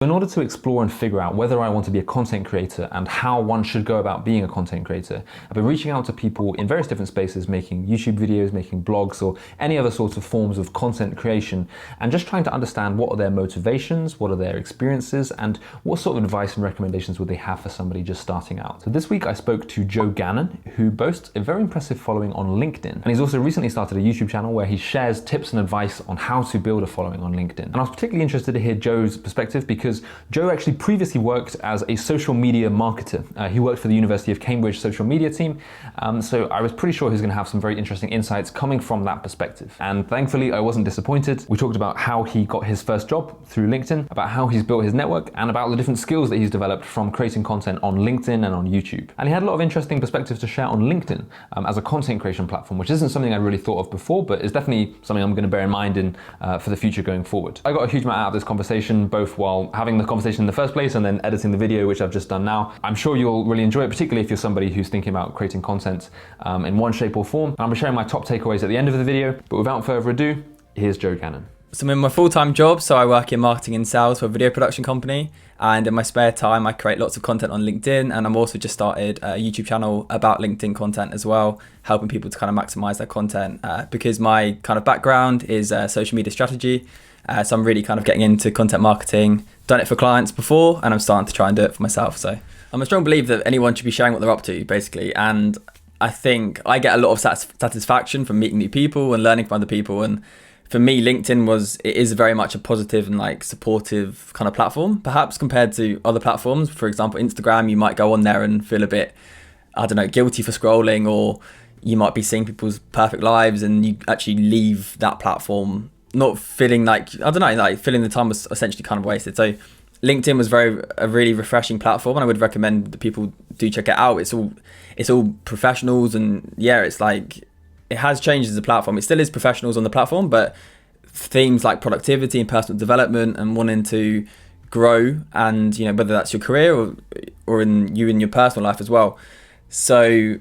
In order to explore and figure out whether I want to be a content creator and how one should go about being a content creator, I've been reaching out to people in various different spaces, making YouTube videos, making blogs, or any other sorts of forms of content creation, and just trying to understand what are their motivations, what are their experiences, and what sort of advice and recommendations would they have for somebody just starting out. So this week I spoke to Joe Gannon, who boasts a very impressive following on LinkedIn. And he's also recently started a YouTube channel where he shares tips and advice on how to build a following on LinkedIn. And I was particularly interested to hear Joe's perspective because Joe actually previously worked as a social media marketer. He worked for the University of Cambridge social media team, so I was pretty sure he was going to have some very interesting insights coming from that perspective. And thankfully, I wasn't disappointed. We talked about how he got his first job through LinkedIn, about how he's built his network, and about the different skills that he's developed from creating content on LinkedIn and on YouTube. And he had a lot of interesting perspectives to share on LinkedIn as a content creation platform, which isn't something I really thought of before, but is definitely something I'm going to bear in mind for the future going forward. I got a huge amount out of this conversation, both while having the conversation in the first place and then editing the video, which I've just done now. I'm sure you'll really enjoy it, particularly if you're somebody who's thinking about creating content in one shape or form. And I'm sharing my top takeaways at the end of the video, but without further ado, here's Joe Gannon. So I'm in my full-time job, so I work in marketing and sales for a video production company, and in my spare time I create lots of content on LinkedIn, and I'm also just started a YouTube channel about LinkedIn content as well, helping people to kind of maximize their content because my kind of background is social media strategy. So I'm really kind of getting into content marketing, done it for clients before, and I'm starting to try and do it for myself. So I'm a strong believer that anyone should be sharing what they're up to, basically. And I think I get a lot of satisfaction from meeting new people and learning from other people. And for me, LinkedIn is very much a positive and like supportive kind of platform, perhaps compared to other platforms. For example, Instagram, you might go on there and feel a bit, I don't know, guilty for scrolling, or you might be seeing people's perfect lives and you actually leave that platform not feeling like, I don't know, like feeling the time was essentially kind of wasted. So LinkedIn was a really refreshing platform, and I would recommend that people do check it out. It's all professionals, and yeah, it's like, it has changed as a platform. It still is professionals on the platform, but themes like productivity and personal development and wanting to grow, and whether that's your career or in your personal life as well. So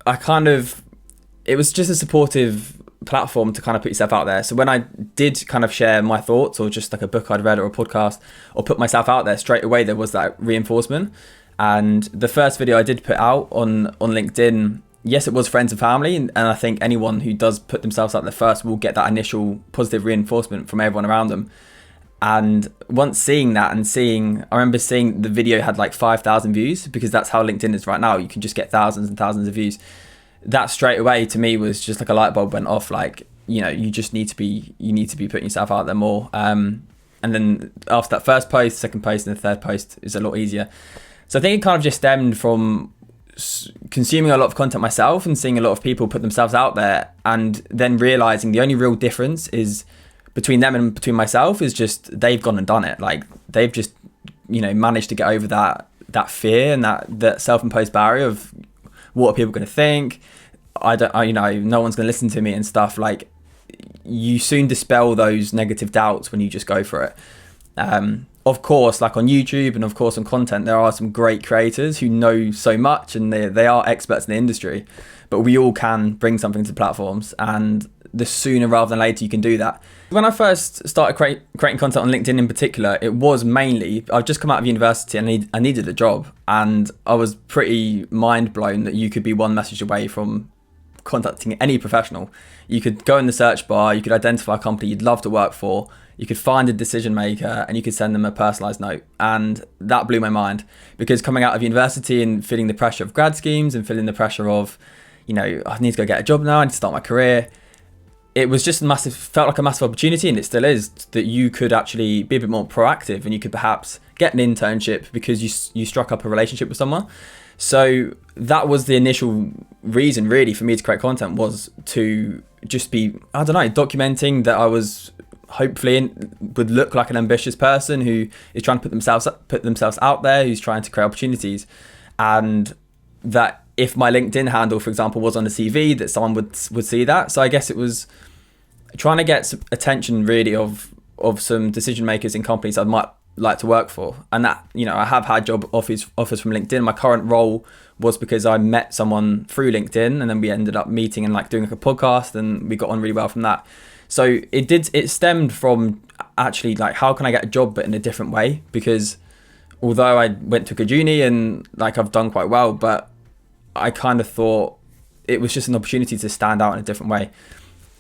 it was just a supportive platform to kind of put yourself out there. So when I did kind of share my thoughts, or just like a book I'd read or a podcast, or put myself out there, straight away there was that reinforcement. And the first video I did put out on LinkedIn, yes, it was friends and family, and I think anyone who does put themselves out there first will get that initial positive reinforcement from everyone around them. And once seeing that, I remember seeing the video had like 5,000 views, because that's how LinkedIn is right now. You can just get thousands and thousands of views. That straight away to me was just like a light bulb went off. Like, you need to be putting yourself out there more. And then after that first post, second post, and the third post is a lot easier. So I think it kind of just stemmed from consuming a lot of content myself and seeing a lot of people put themselves out there, and then realizing the only real difference is between them and between myself is just they've gone and done it. Like, they've just managed to get over that fear and that self-imposed barrier of what are people going to think. No one's going to listen to me and stuff. Like, you soon dispel those negative doubts when you just go for it. Of course, like on YouTube and of course on content, there are some great creators who know so much, and they are experts in the industry, but we all can bring something to platforms, and the sooner rather than later you can do that. When I first started creating content on LinkedIn in particular, it was mainly, I'd just come out of university and I needed a job, and I was pretty mind blown that you could be one message away from contacting any professional. You could go in the search bar, you could identify a company you'd love to work for, you could find a decision maker, and you could send them a personalized note. And that blew my mind, because coming out of university and feeling the pressure of grad schemes and feeling the pressure of, I need to go get a job now, I need to start my career. It was just felt like a massive opportunity, and it still is, that you could actually be a bit more proactive, and you could perhaps get an internship because you struck up a relationship with someone. So that was the initial reason really for me to create content, was to just be, I don't know, documenting that I was hopefully would look like an ambitious person who is trying to put themselves out there, who's trying to create opportunities. And that if my LinkedIn handle, for example, was on a CV, that someone would see that. So I guess it was trying to get some attention really of some decision makers in companies I might like to work for. And that, I have had job offers from LinkedIn. My current role was because I met someone through LinkedIn, and then we ended up meeting and like doing like a podcast, and we got on really well from that. So it stemmed from actually like, how can I get a job but in a different way? Because although I went to a good uni and like I've done quite well, but I kind of thought it was just an opportunity to stand out in a different way.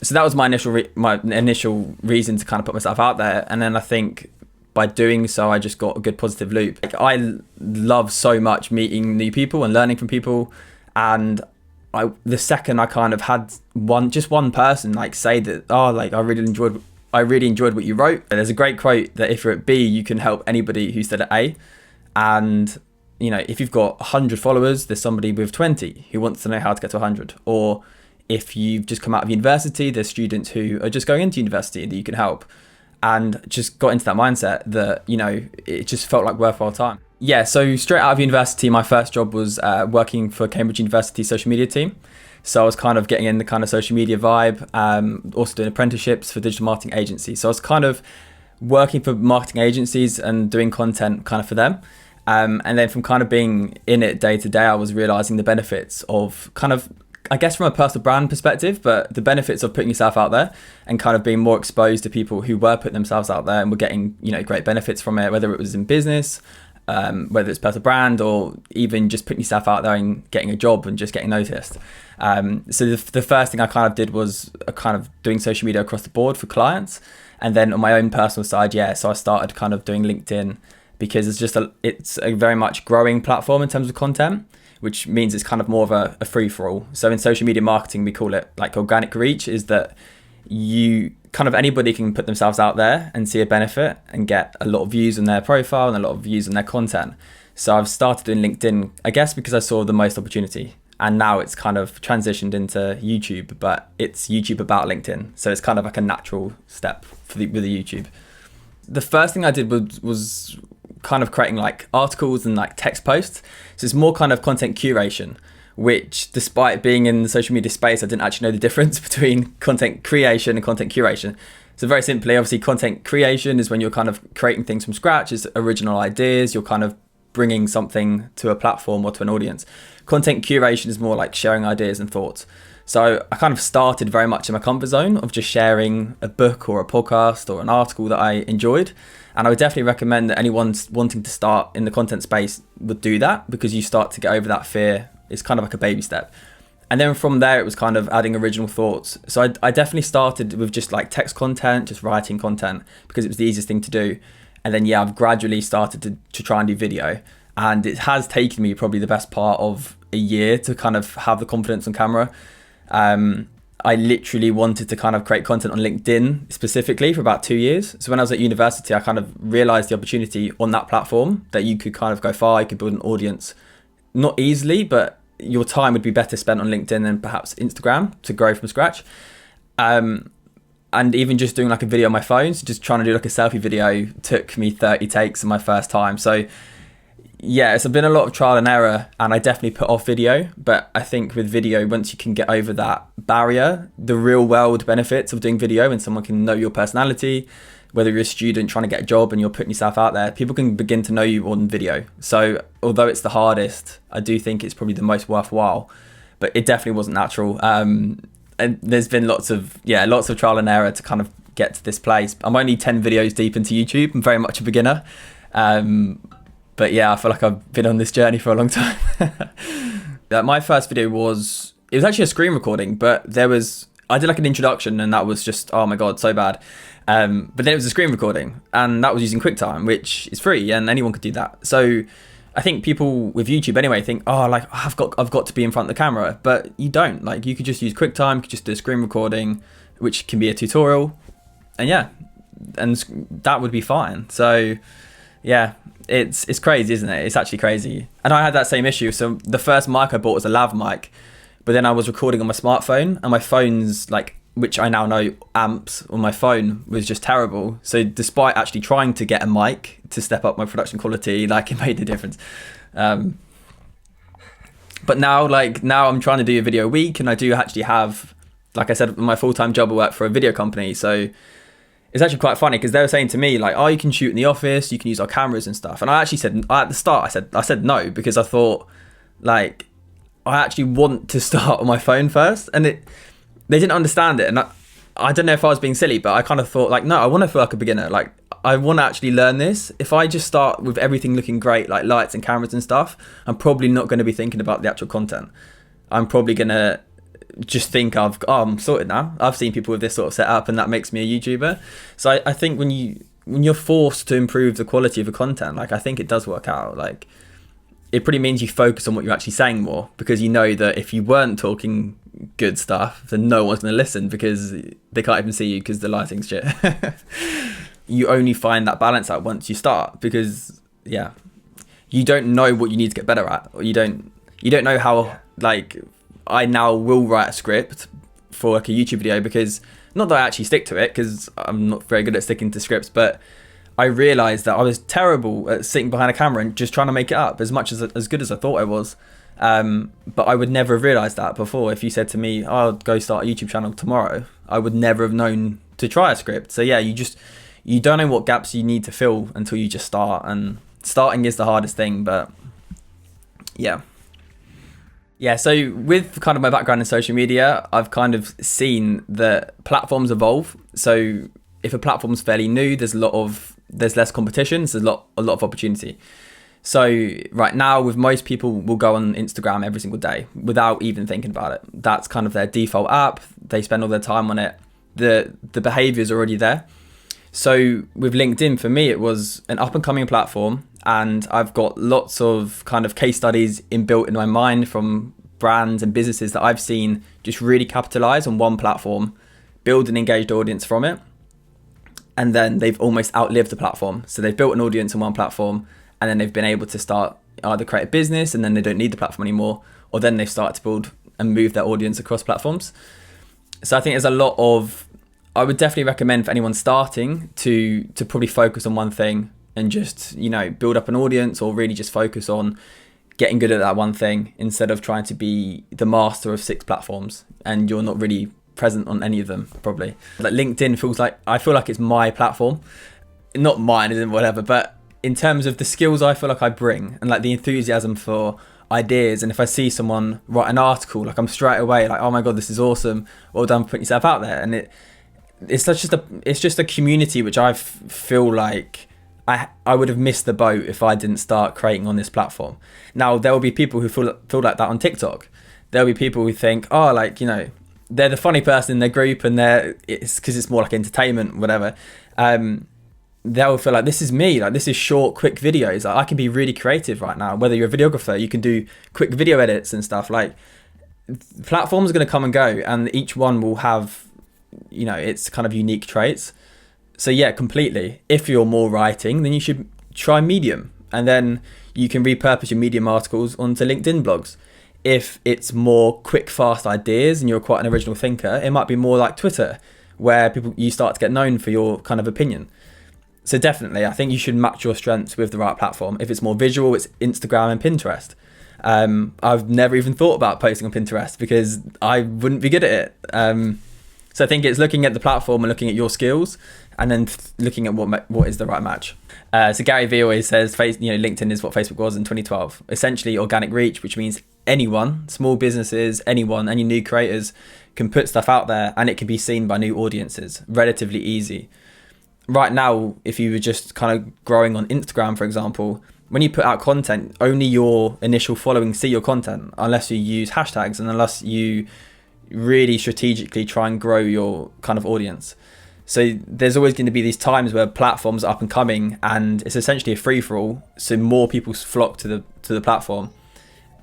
So that was my initial reason to kind of put myself out there. And then I think by doing so, I just got a good positive loop. Like, I love so much meeting new people and learning from people. And the second I kind of had one person like say that, oh, like I really enjoyed what you wrote. There's a great quote that if you're at B, you can help anybody who's still at A. And you know, if you've got 100 followers, there's somebody with 20 who wants to know how to get to 100. Or if you've just come out of university, there's students who are just going into university that you can help. And just got into that mindset that, you know, it just felt like worthwhile time. Yeah, so straight out of university, my first job was working for Cambridge University social media team. So I was kind of getting in the kind of social media vibe, also doing apprenticeships for digital marketing agencies. So I was kind of working for marketing agencies and doing content kind of for them. And then from kind of being in it day to day, I was realizing the benefits of kind of, I guess from a personal brand perspective, but the benefits of putting yourself out there and kind of being more exposed to people who were putting themselves out there and were getting, you know, great benefits from it, whether it was in business, whether it's personal brand, or even just putting yourself out there and getting a job and just getting noticed. So the first thing I kind of did was kind of doing social media across the board for clients. And then on my own personal side, so I started kind of doing LinkedIn, because it's a very much growing platform in terms of content, which means it's kind of more of a free-for-all. So in social media marketing, we call it like organic reach, is that you kind of anybody can put themselves out there and see a benefit and get a lot of views on their profile and a lot of views on their content. So I've started doing LinkedIn, I guess, because I saw the most opportunity. And now it's kind of transitioned into YouTube, but it's YouTube about LinkedIn. So it's kind of like a natural step with the YouTube. The first thing I did was kind of creating like articles and like text posts. So it's more kind of content curation, which despite being in the social media space, I didn't actually know the difference between content creation and content curation. So very simply, obviously content creation is when you're kind of creating things from scratch, it's original ideas, you're kind of bringing something to a platform or to an audience. Content curation is more like sharing ideas and thoughts. So I kind of started very much in my comfort zone of just sharing a book or a podcast or an article that I enjoyed. And I would definitely recommend that anyone wanting to start in the content space would do that, because you start to get over that fear. It's kind of like a baby step. And then from there, it was kind of adding original thoughts. So I definitely started with just like text content, just writing content, because it was the easiest thing to do. And then, I've gradually started to try and do video. And it has taken me probably the best part of a year to kind of have the confidence on camera. I literally wanted to kind of create content on LinkedIn specifically for about 2 years. So when I was at university, I kind of realized the opportunity on that platform that you could kind of go far, you could build an audience, not easily, but your time would be better spent on LinkedIn than perhaps Instagram to grow from scratch. And even just doing like a video on my phone, so just trying to do like a selfie video took me 30 takes on my first time. So it's been a lot of trial and error, and I definitely put off video. But I think with video, once you can get over that barrier, the real world benefits of doing video, and someone can know your personality, whether you're a student trying to get a job and you're putting yourself out there, people can begin to know you on video. So although it's the hardest, I do think it's probably the most worthwhile, but it definitely wasn't natural. And there's been lots of trial and error to kind of get to this place. I'm only 10 videos deep into YouTube. I'm very much a beginner. But I feel like I've been on this journey for a long time. My first video was actually a screen recording, but I did like an introduction, and that was just, oh my God, so bad. But then it was a screen recording, and that was using QuickTime, which is free and anyone could do that. So I think people with YouTube anyway think, oh, like I've got to be in front of the camera, but you don't. Like you could just use QuickTime, you could just do a screen recording, which can be a tutorial, and that would be fine. So it's crazy, isn't it? It's actually crazy. And I had that same issue. So the first mic I bought was a lav mic, but then I was recording on my smartphone, and my phone's like, which I now know amps on my phone, was just terrible. So despite actually trying to get a mic to step up my production quality, like it made a difference. But now I'm trying to do a video a week, and I do actually have, like I said, my full-time job I work for a video company. So it's actually quite funny, because they were saying to me like, oh, you can shoot in the office, you can use our cameras and stuff. And I actually said at the start, I said no, because I thought like I actually want to start on my phone first, and they didn't understand it. And I don't know if I was being silly, but I kind of thought like, no, I want to feel like a beginner. Like I want to actually learn this. If I just start with everything looking great, like lights and cameras and stuff, I'm probably not going to be thinking about the actual content. I'm probably going to just think I'm sorted now. I've seen people with this sort of setup and that makes me a YouTuber. So I think when you're forced to improve the quality of the content, like I think it does work out. Like it pretty means you focus on what you're actually saying more, because you know that if you weren't talking good stuff, then no one's going to listen because they can't even see you because the lighting's shit. You only find that balance out once you start, because you don't know what you need to get better at, or you don't know how. Like I now will write a script for like a YouTube video, because not that I actually stick to it, because I'm not very good at sticking to scripts, but I realized that I was terrible at sitting behind a camera and just trying to make it up as good as I thought I was. But I would never have realized that before. If you said to me, I'll go start a YouTube channel tomorrow, I would never have known to try a script. So yeah, you don't know what gaps you need to fill until you just start, and starting is the hardest thing. But yeah, so with kind of my background in social media, I've kind of seen that platforms evolve. So if a platform's fairly new, there's less competition, so there's a lot of opportunity. So right now, with most people, will go on Instagram every single day without even thinking about it. That's kind of their default app. They spend all their time on it. The behavior is already there. So with LinkedIn, for me, it was an up and coming platform, and I've got lots of kind of case studies inbuilt in my mind from brands and businesses that I've seen just really capitalize on one platform, build an engaged audience from it, and then they've almost outlived the platform. So they've built an audience on one platform, and then they've been able to start either create a business, and then they don't need the platform anymore, or then they've started to build and move their audience across platforms. So I think there's a lot of, I would definitely recommend for anyone starting to probably focus on one thing and just, build up an audience, or really just focus on getting good at that one thing instead of trying to be the master of 6 platforms and you're not really present on any of them probably. Like LinkedIn I feel like it's my platform, not mine, isn't whatever, but in terms of the skills I feel like I bring and like the enthusiasm for ideas, and if I see someone write an article, like I'm straight away like, oh my God, this is awesome, well done for putting yourself out there. And it's just a community which I feel like I would have missed the boat if I didn't start creating on this platform. Now there will be people who feel like that on TikTok. There'll be people who think, oh, like, they're the funny person in their group, and it's because it's more like entertainment, whatever. They'll feel like this is me, like this is short, quick videos. Like, I can be really creative right now. Whether you're a videographer, you can do quick video edits and stuff. Like platforms are going to come and go, and each one will have, its kind of unique traits. So yeah, completely. If you're more writing, then you should try Medium, and then you can repurpose your Medium articles onto LinkedIn blogs. If it's more quick, fast ideas and you're quite an original thinker, it might be more like Twitter, where you start to get known for your kind of opinion. So definitely, I think you should match your strengths with the right platform. If it's more visual, it's Instagram and Pinterest. I've never even thought about posting on Pinterest because I wouldn't be good at it. So I think it's looking at the platform and looking at your skills, and then looking at what is the right match. So Gary Vee always says, LinkedIn is what Facebook was in 2012. Essentially organic reach, which means anyone, small businesses, anyone, any new creators can put stuff out there and it can be seen by new audiences. Relatively easy. Right now, if you were just kind of growing on Instagram, for example, when you put out content, only your initial following see your content, unless you use hashtags and unless you really strategically try and grow your kind of audience. So there's always going to be these times where platforms are up and coming, and it's essentially a free-for-all. So more people flock to the platform,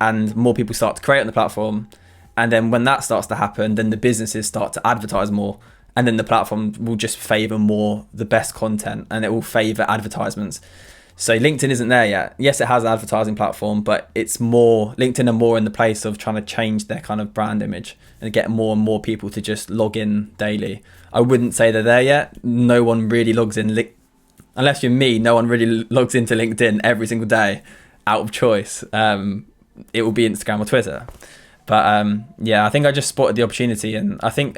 and more people start to create on the platform. And then when that starts to happen, then the businesses start to advertise more, and then the platform will just favor more the best content, and it will favor advertisements. So LinkedIn isn't there yet. Yes, it has an advertising platform, but it's more, LinkedIn are more in the place of trying to change their kind of brand image and get more and more people to just log in daily. I wouldn't say they're there yet. No one really logs in, unless you're me, no one really logs into LinkedIn every single day out of choice. It will be Instagram or Twitter. But I think I just spotted the opportunity, and I think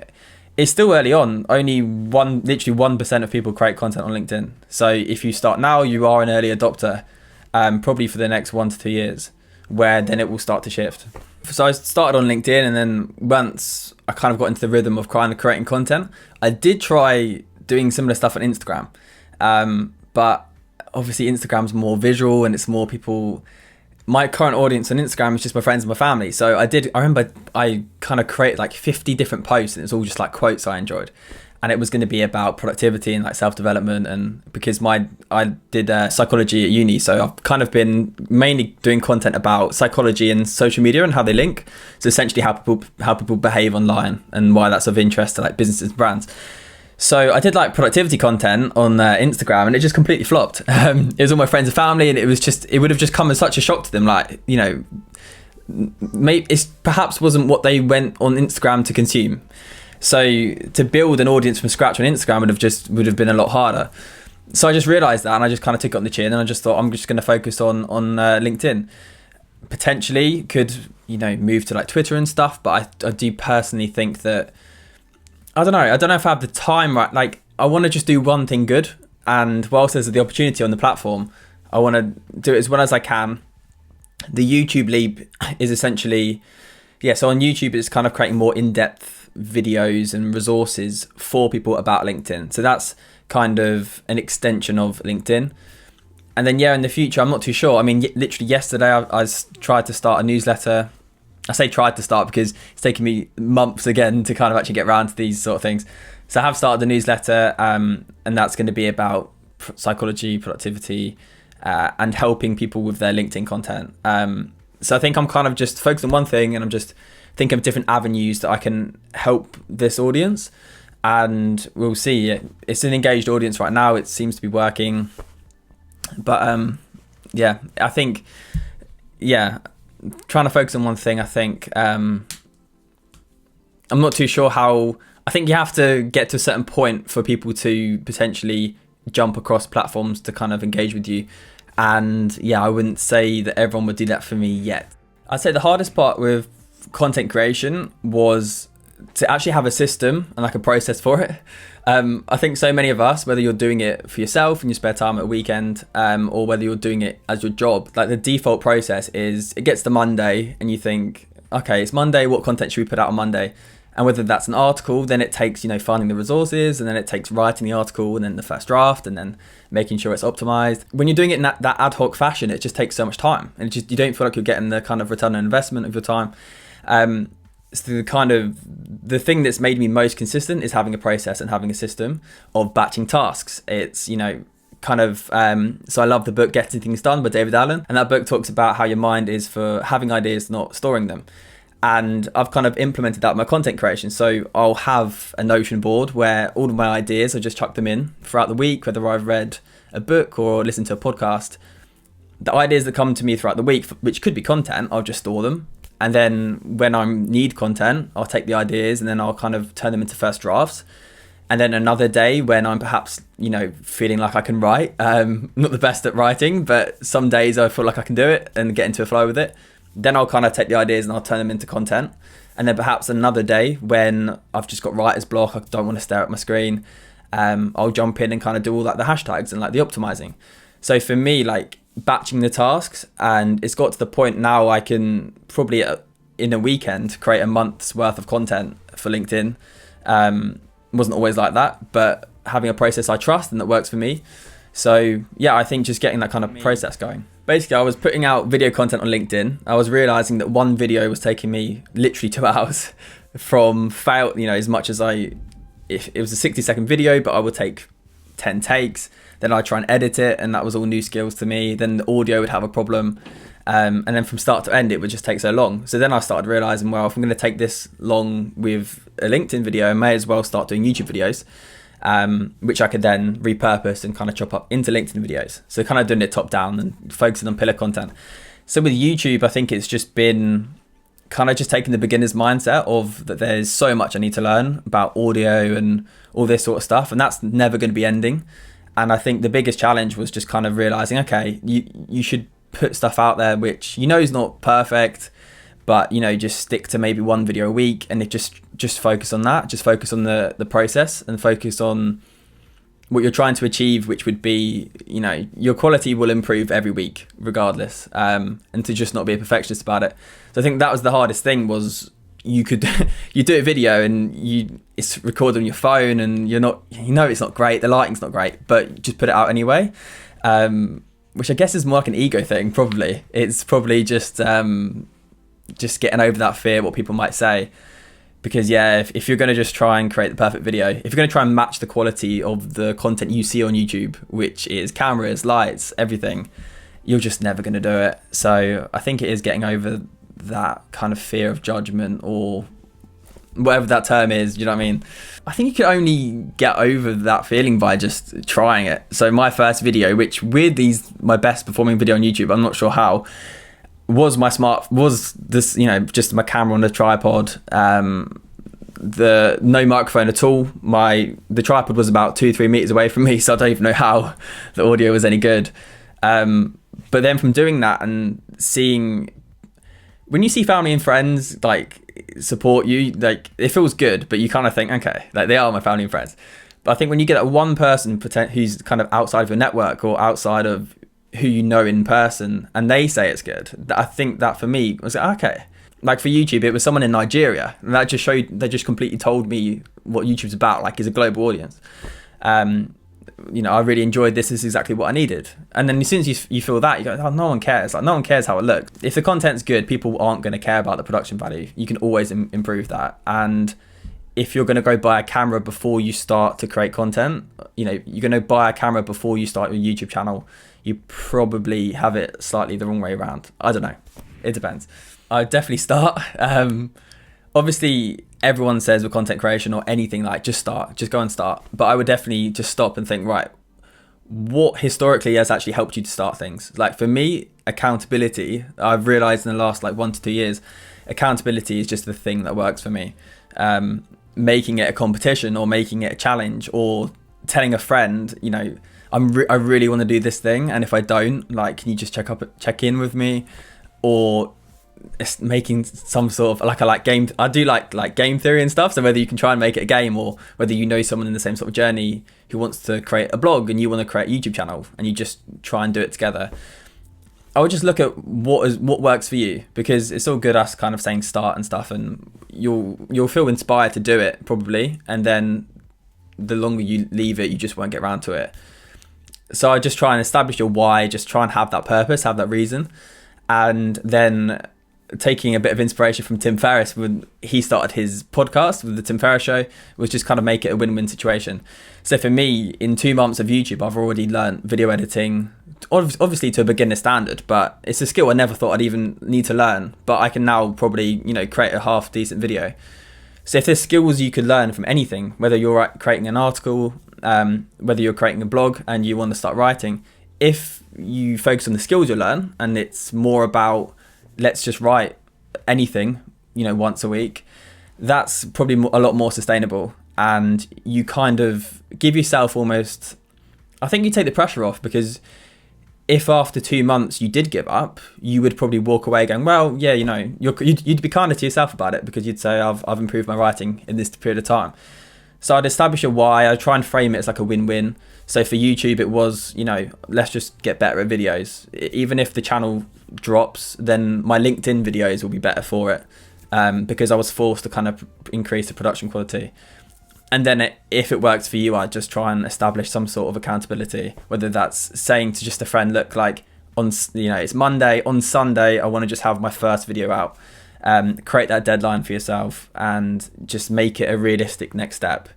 it's still early on. Only literally 1% of people create content on LinkedIn. So if you start now, you are an early adopter, probably for the next 1 to 2 years, where then it will start to shift. So I started on LinkedIn, and then once I kind of got into the rhythm of kind of creating content, I did try doing similar stuff on Instagram. But obviously Instagram's more visual and it's more people. My current audience on Instagram is just my friends and my family. So I remember I kind of created like 50 different posts, and it's all just like quotes I enjoyed. And it was going to be about productivity and like self-development, and because I did psychology at uni, so I've kind of been mainly doing content about psychology and social media and how they link. So essentially how people behave online and why that's of interest to like businesses and brands. So I did like productivity content on Instagram, and it just completely flopped. It was all my friends and family, and it would have just come as such a shock to them. Like, you know, maybe it perhaps wasn't what they went on Instagram to consume. So to build an audience from scratch on Instagram would have been a lot harder. So I just realized that, and I just kind of took it on the chin, and I just thought I'm just going to focus on LinkedIn. Potentially could, you know, move to like Twitter and stuff, but I do personally think that I don't know if I have the time right. Like, I want to just do one thing good, and whilst there's the opportunity on the platform, I want to do it as well as I can. The YouTube leap is essentially, so on YouTube it's kind of creating more in-depth videos and resources for people about LinkedIn. So that's kind of an extension of LinkedIn. And then in the future, I'm not too sure. I mean, literally yesterday I tried to start a newsletter. I say tried to start because it's taken me months again to kind of actually get around to these sort of things. So I have started a newsletter, and that's going to be about psychology, productivity, and helping people with their LinkedIn content. So I think I'm kind of just focused on one thing, and I'm just thinking of different avenues that I can help this audience, and we'll see. It's an engaged audience right now. It seems to be working, but I think trying to focus on one thing. I think I'm not too sure how. I think you have to get to a certain point for people to potentially jump across platforms to kind of engage with you, and I wouldn't say that everyone would do that for me yet. I'd say the hardest part with content creation was to actually have a system and like a process for it. I think so many of us, whether you're doing it for yourself in your spare time at a weekend, or whether you're doing it as your job, like the default process is it gets to Monday and you think, okay, it's Monday, what content should we put out on Monday? And whether that's an article, then it takes, finding the resources, and then it takes writing the article, and then the first draft, and then making sure it's optimized. When you're doing it in that ad hoc fashion, it just takes so much time, and you don't feel like you're getting the kind of return on investment of your time. So the thing that's made me most consistent is having a process and having a system of batching tasks. It's, so I love the book Getting Things Done by David Allen, and that book talks about how your mind is for having ideas, not storing them. And I've kind of implemented that in my content creation. So I'll have a Notion board where all of my ideas, I just chuck them in throughout the week, whether I've read a book or listened to a podcast. The ideas that come to me throughout the week, which could be content, I'll just store them. And then when I need content, I'll take the ideas and then I'll kind of turn them into first drafts. And then another day when I'm perhaps, feeling like I can write, not the best at writing, but some days I feel like I can do it and get into a flow with it. Then I'll kind of take the ideas and I'll turn them into content. And then perhaps another day when I've just got writer's block, I don't want to stare at my screen, I'll jump in and kind of do all like the hashtags and like the optimizing. So for me, like batching the tasks, and it's got to the point now I can probably in a weekend create a month's worth of content for LinkedIn. Wasn't always like that, but having a process I trust and that works for me. So I think just getting that kind of process going. Basically, I was putting out video content on LinkedIn. I was realizing that one video was taking me literally 2 hours from fail, as much as if it was a 60-second video, but I would take 10 takes. Then I'd try and edit it, and that was all new skills to me. Then the audio would have a problem. And then from start to end, it would just take so long. So then I started realizing, well, if I'm going to take this long with a LinkedIn video, I may as well start doing YouTube videos. Which I could then repurpose and kind of chop up into LinkedIn videos. So kind of doing it top down and focusing on pillar content. So with YouTube, I think it's just been kind of just taking the beginner's mindset of that there's so much I need to learn about audio and all this sort of stuff. And that's never going to be ending. And I think the biggest challenge was just kind of realizing, okay, you should put stuff out there which is not perfect, but just stick to maybe one video a week, and it just focus on that. Just focus on the process and focus on what you're trying to achieve, which would be, your quality will improve every week regardless, and to just not be a perfectionist about it. So I think that was the hardest thing, was you do a video and it's recorded on your phone and it's not great, the lighting's not great, but just put it out anyway, which I guess is more like an ego thing. Probably it's probably just getting over that fear, what people might say. Because if you're going to just try and create the perfect video, if you're going to try and match the quality of the content you see on YouTube, which is cameras, lights, everything, you're just never going to do it. So I think it is getting over that kind of fear of judgment, or whatever that term is, you know what I mean? I think you can only get over that feeling by just trying it. So my first video, which weirdly is my best performing video on YouTube, I'm not sure how, was this, just my camera on a tripod, the no microphone at all. The tripod was about 2-3 meters away from me, so I don't even know how the audio was any good. But then from doing that and seeing, when you see family and friends like support you, like it feels good, but you kind of think, okay, like they are my family and friends. But I think when you get that one person who's kind of outside of your network or outside of who you know in person, and they say it's good, I think that for me was like, okay. Like for YouTube, it was someone in Nigeria, and that just showed, they just completely told me what YouTube's about, like it's a global audience. I really enjoyed this is exactly what I needed. And then as soon as you feel that, you go, oh, no one cares. Like no one cares how it looks. If the content's good, people aren't going to care about the production value. You can always improve that. And if you're going to go buy a camera before you start to create content, you're going to buy a camera before you start your YouTube channel, you probably have it slightly the wrong way around. I don't know. It depends. I'd definitely start. Obviously, everyone says with content creation or anything, like just start, just go and start. But I would definitely just stop and think, right, what historically has actually helped you to start things? Like for me, accountability, I've realized in the last 1 to 2 years, accountability is just the thing that works for me. Making it a competition or making it a challenge or telling a friend, I really want to do this thing, and if I don't, can you just check in with me? Or making some sort of game. I do like game theory and stuff. So whether you can try and make it a game, or whether someone in the same sort of journey who wants to create a blog and you want to create a YouTube channel, and you just try and do it together. I would just look at what works for you, because it's all good us kind of saying start and stuff, and you'll feel inspired to do it probably, and then the longer you leave it, you just won't get around to it. So I just try and establish your why, just try and have that purpose, have that reason. And then taking a bit of inspiration from Tim Ferriss, when he started his podcast with the Tim Ferriss Show, was just kind of make it a win-win situation. So for me, in 2 months of YouTube, I've already learned video editing, obviously to a beginner standard, but it's a skill I never thought I'd even need to learn. But I can now probably, create a half decent video. So if there's skills you could learn from anything, whether you're creating an article, whether you're creating a blog and you want to start writing, if you focus on the skills you learn, and it's more about let's just write anything, once a week, that's probably a lot more sustainable. And you kind of give yourself almost, I think you take the pressure off, because if after 2 months you did give up, you would probably walk away going, well, yeah, you'd be kinder to yourself about it, because you'd say, I've improved my writing in this period of time. So I'd establish a why. I'd try and frame it as like a win-win. So for YouTube, it was, let's just get better at videos. Even if the channel drops, then my LinkedIn videos will be better for it, because I was forced to kind of increase the production quality. And then if it works for you, I'd just try and establish some sort of accountability, whether that's saying to just a friend, look, it's Monday, on Sunday, I want to just have my first video out. Create that deadline for yourself and just make it a realistic next step.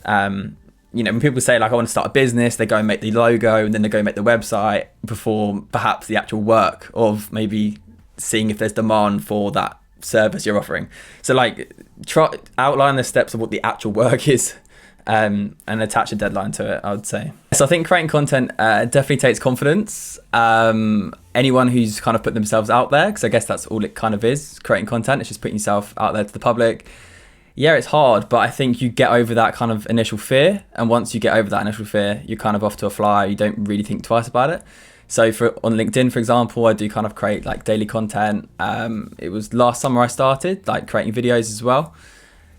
When people say I want to start a business, they go and make the logo, and then they go and make the website before perhaps the actual work of maybe seeing if there's demand for that service you're offering. So try outline the steps of what the actual work is, and attach a deadline to it, I would say. So I think creating content definitely takes confidence. Anyone who's kind of put themselves out there, because I guess that's all it kind of is, creating content, it's just putting yourself out there to the public. Yeah, it's hard, but I think you get over that kind of initial fear, and once you get over that initial fear, you're kind of off to a fly. You don't really think twice about it. So on LinkedIn, for example, I do kind of create daily content. It was last summer I started creating videos as well.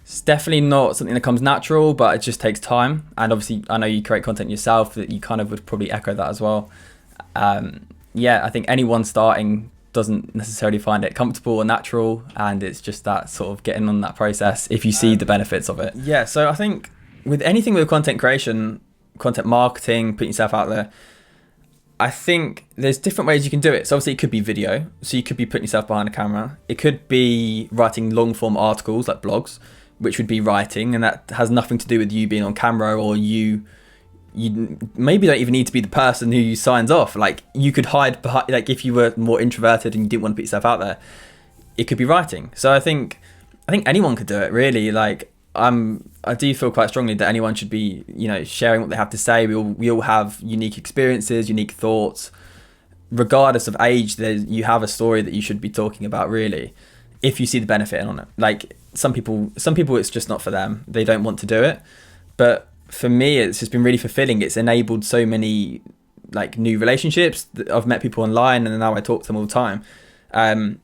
It's definitely not something that comes natural, but it just takes time. And obviously, I know you create content yourself, that you kind of would probably echo that as well. Yeah, I think anyone starting doesn't necessarily find it comfortable or natural, and it's just that sort of getting on that process if you see the benefits of it. Yeah, so I think with anything with content creation, content marketing, putting yourself out there, I think there's different ways you can do it. So obviously it could be video, so you could be putting yourself behind a camera. It could be writing long form articles like blogs, which would be writing, and that has nothing to do with you being on camera, or you maybe don't even need to be the person who signs off. Like you could hide behind, like if you were more introverted and you didn't want to put yourself out there, it could be writing. So I think anyone could do it really. Like I do feel quite strongly that anyone should be, sharing what they have to say. We all have unique experiences, unique thoughts. Regardless of age, you have a story that you should be talking about really, if you see the benefit on it. Like some people it's just not for them. They don't want to do it. But for me, it's just been really fulfilling. It's enabled so many like new relationships. I've met people online and now I talk to them all the time.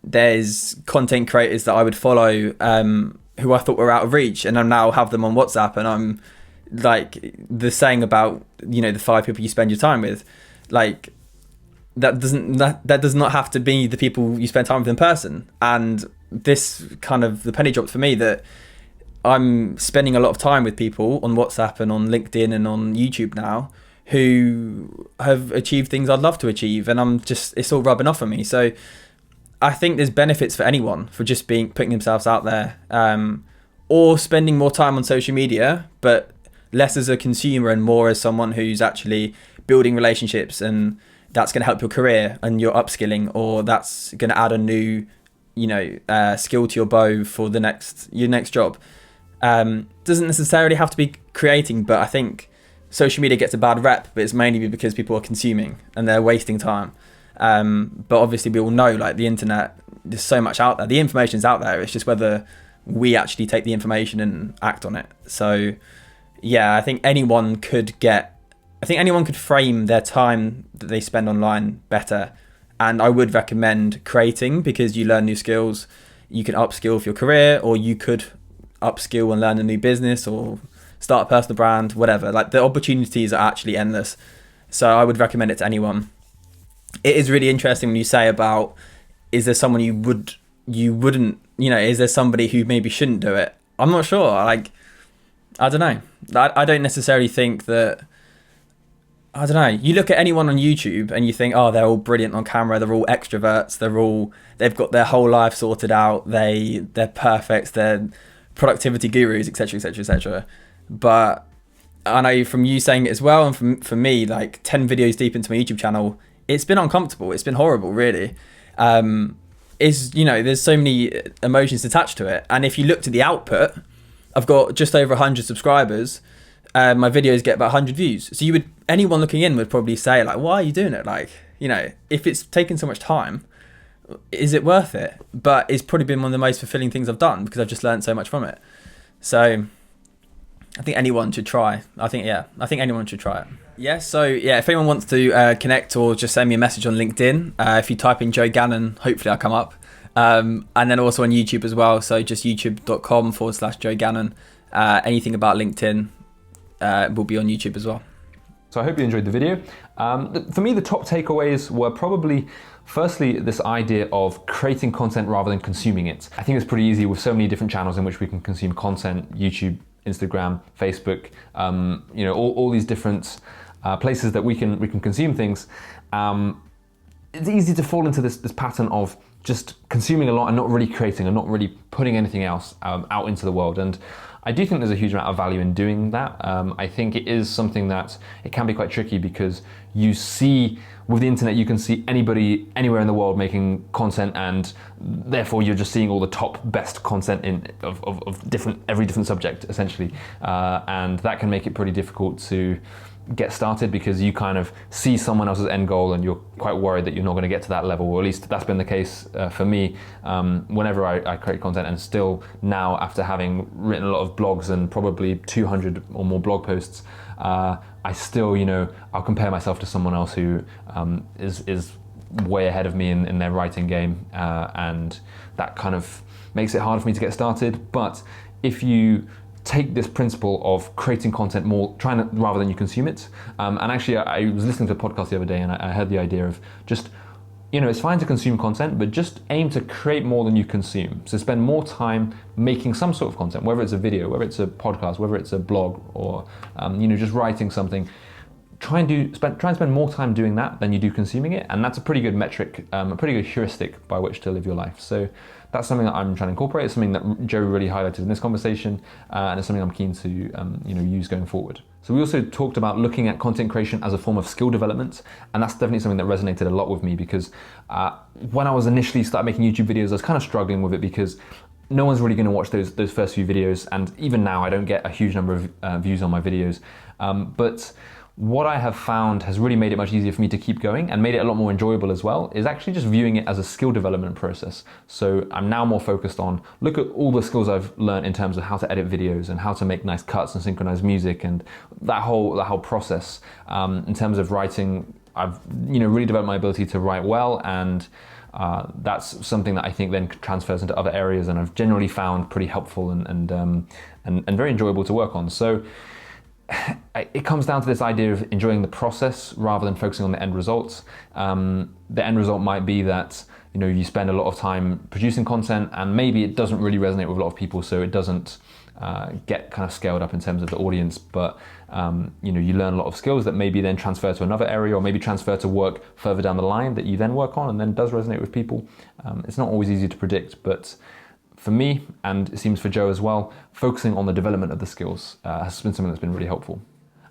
There's content creators that I would follow who I thought were out of reach, and I now have them on WhatsApp, and I'm like the saying about, the 5 people you spend your time with, like that does not have to be the people you spend time with in person. And this kind of the penny dropped for me that I'm spending a lot of time with people on WhatsApp and on LinkedIn and on YouTube now who have achieved things I'd love to achieve, and it's all rubbing off on me. So I think there's benefits for anyone for just putting themselves out there, or spending more time on social media, but less as a consumer and more as someone who's actually building relationships, and that's going to help your career and your upskilling, or that's going to add a new, skill to your bow for your next job. Doesn't necessarily have to be creating, but I think social media gets a bad rep, but it's mainly because people are consuming and they're wasting time. But obviously we all know, like the internet, there's so much out there. The information's out there. It's just whether we actually take the information and act on it. So yeah, I think anyone could frame their time that they spend online better. And I would recommend creating, because you learn new skills. You can upskill for your career, or you could upskill and learn a new business or start a personal brand, whatever. Like the opportunities are actually endless. So I would recommend it to anyone. It is really interesting when you say about, is there someone you wouldn't, is there somebody who maybe shouldn't do it? I'm not sure. Like, I don't know. I don't necessarily think that, I don't know. You look at anyone on YouTube and you think, oh, they're all brilliant on camera. They're all extroverts. They've got their whole life sorted out. They're perfect. They're productivity gurus, etc., etc., etc. But I know from you saying it as well, and for me, like 10 videos deep into my YouTube channel, it's been uncomfortable. It's been horrible, really. There's so many emotions attached to it. And if you looked at the output, I've got just over 100 subscribers. My videos get about 100 views. So anyone looking in would probably say, like, why are you doing it? Like, if it's taken so much time, is it worth it? But it's probably been one of the most fulfilling things I've done, because I've just learned so much from it. So I think anyone should try. I think anyone should try it. Yeah, so if anyone wants to connect or just send me a message on LinkedIn, if you type in Joe Gannon, hopefully I'll come up. And then also on YouTube as well, so just youtube.com/Joe Gannon. Anything about LinkedIn will be on YouTube as well. So I hope you enjoyed the video. For me, the top takeaways were probably, firstly, this idea of creating content rather than consuming it. I think it's pretty easy with so many different channels in which we can consume content: YouTube, Instagram, Facebook, all these different places that we can consume things. It's easy to fall into this pattern of just consuming a lot and not really creating and not really putting anything else out into the world. And I do think there's a huge amount of value in doing that. I think it is something that it can be quite tricky, because you see with the internet, you can see anybody anywhere in the world making content, and therefore you're just seeing all the top best content of every different subject essentially. And that can make it pretty difficult to get started, because you kind of see someone else's end goal and you're quite worried that you're not going to get to that level, or at least that's been the case for me whenever I create content. And still now, after having written a lot of blogs and probably 200 or more blog posts, I still, I'll compare myself to someone else who is way ahead of me in their writing game, and that kind of makes it harder for me to get started. But if you take this principle of creating content more, rather than you consume it. And actually, I was listening to a podcast the other day, and I heard the idea of just, it's fine to consume content, but just aim to create more than you consume. So spend more time making some sort of content, whether it's a video, whether it's a podcast, whether it's a blog, or just writing something. Try and spend more time doing that than you do consuming it, and that's a pretty good metric, a pretty good heuristic by which to live your life. So that's something that I'm trying to incorporate. It's something that Joe really highlighted in this conversation, and it's something I'm keen to use going forward. So we also talked about looking at content creation as a form of skill development, and that's definitely something that resonated a lot with me, because when I was initially started making YouTube videos, I was kind of struggling with it because no one's really going to watch those first few videos, and even now I don't get a huge number of views on my videos, but what I have found has really made it much easier for me to keep going and made it a lot more enjoyable as well, is actually just viewing it as a skill development process. So I'm now more focused on, look at all the skills I've learned in terms of how to edit videos and how to make nice cuts and synchronize music and that whole process. In terms of writing, I've really developed my ability to write well, and that's something that I think then transfers into other areas, and I've generally found pretty helpful and very enjoyable to work on. So it comes down to this idea of enjoying the process rather than focusing on the end results. The end result might be that you spend a lot of time producing content, and maybe it doesn't really resonate with a lot of people, so it doesn't get kind of scaled up in terms of the audience. But you learn a lot of skills that maybe then transfer to another area, or maybe transfer to work further down the line that you then work on and then does resonate with people. It's not always easy to predict, but for me, and it seems for Joe as well, focusing on the development of the skills has been something that's been really helpful.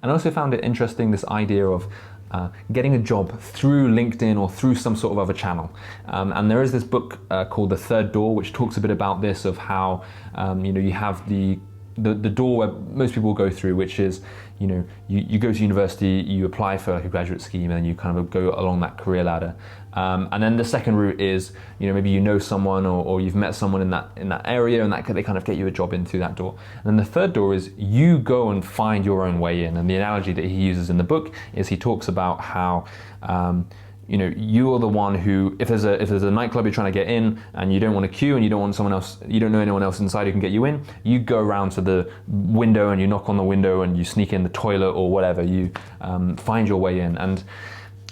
And I also found it interesting, this idea of getting a job through LinkedIn or through some sort of other channel. And there is this book called The Third Door, which talks a bit about this, of how you have the door where most people go through, which is you go to university, you apply for like a graduate scheme, and you kind of go along that career ladder. And then the second route is maybe someone or you've met someone in that area, and they kind of get you a job in through that door. And then the third door is you go and find your own way in. And the analogy that he uses in the book is he talks about how you are the one who, if there's a nightclub you're trying to get in and you don't want to queue and you don't want someone else, you don't know anyone else inside who can get you in, you go around to the window and you knock on the window and you sneak in the toilet or whatever, you find your way in. And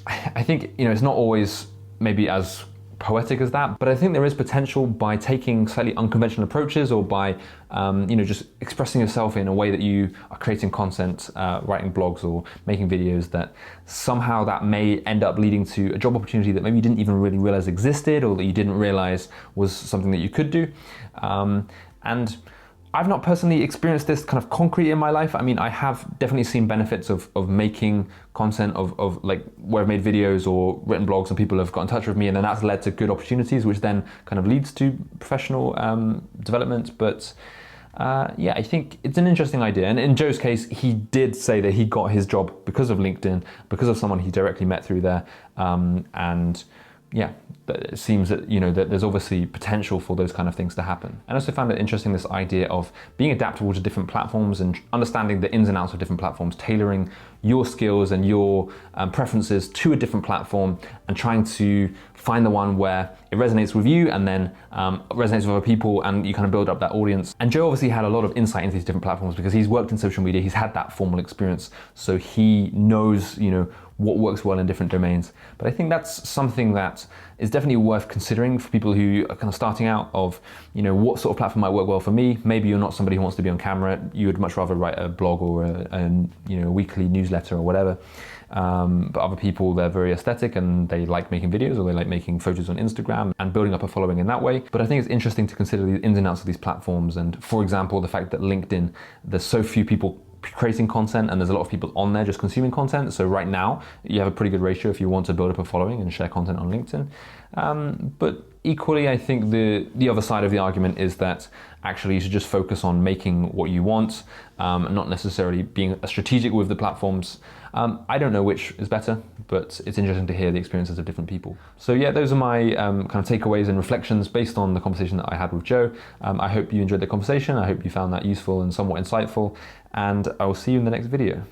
I think it's not always maybe as poetic as that, but I think there is potential by taking slightly unconventional approaches, or by just expressing yourself in a way that you are creating content, writing blogs or making videos, that somehow that may end up leading to a job opportunity that maybe you didn't even really realize existed, or that you didn't realize was something that you could do. And I've not personally experienced this kind of concrete in my life. I mean, I have definitely seen benefits of making content, of like where I've made videos or written blogs and people have got in touch with me, and then that's led to good opportunities, which then kind of leads to professional development. But I think it's an interesting idea. And in Joe's case, he did say that he got his job because of LinkedIn, because of someone he directly met through there. It seems that that there's obviously potential for those kind of things to happen. And I also found it interesting, this idea of being adaptable to different platforms and understanding the ins and outs of different platforms, tailoring your skills and your preferences to a different platform, and trying to find the one where it resonates with you and then resonates with other people, and you kind of build up that audience. And Joe obviously had a lot of insight into these different platforms because he's worked in social media, he's had that formal experience, so he knows what works well in different domains. But I think that's something that is definitely worth considering for people who are kind of starting out, of what sort of platform might work well for me. Maybe you're not somebody who wants to be on camera, you would much rather write a blog or a weekly newsletter or whatever. But other people, they're very aesthetic and they like making videos, or they like making photos on Instagram and building up a following in that way. But I think it's interesting to consider the ins and outs of these platforms. And for example, the fact that LinkedIn, there's so few people creating content and there's a lot of people on there just consuming content. So right now you have a pretty good ratio if you want to build up a following and share content on LinkedIn. But equally, I think the other side of the argument is that actually you should just focus on making what you want, and not necessarily being strategic with the platforms. I don't know which is better, but it's interesting to hear the experiences of different people. So yeah, those are my kind of takeaways and reflections based on the conversation that I had with Joe. I hope you enjoyed the conversation. I hope you found that useful and somewhat insightful, and I will see you in the next video.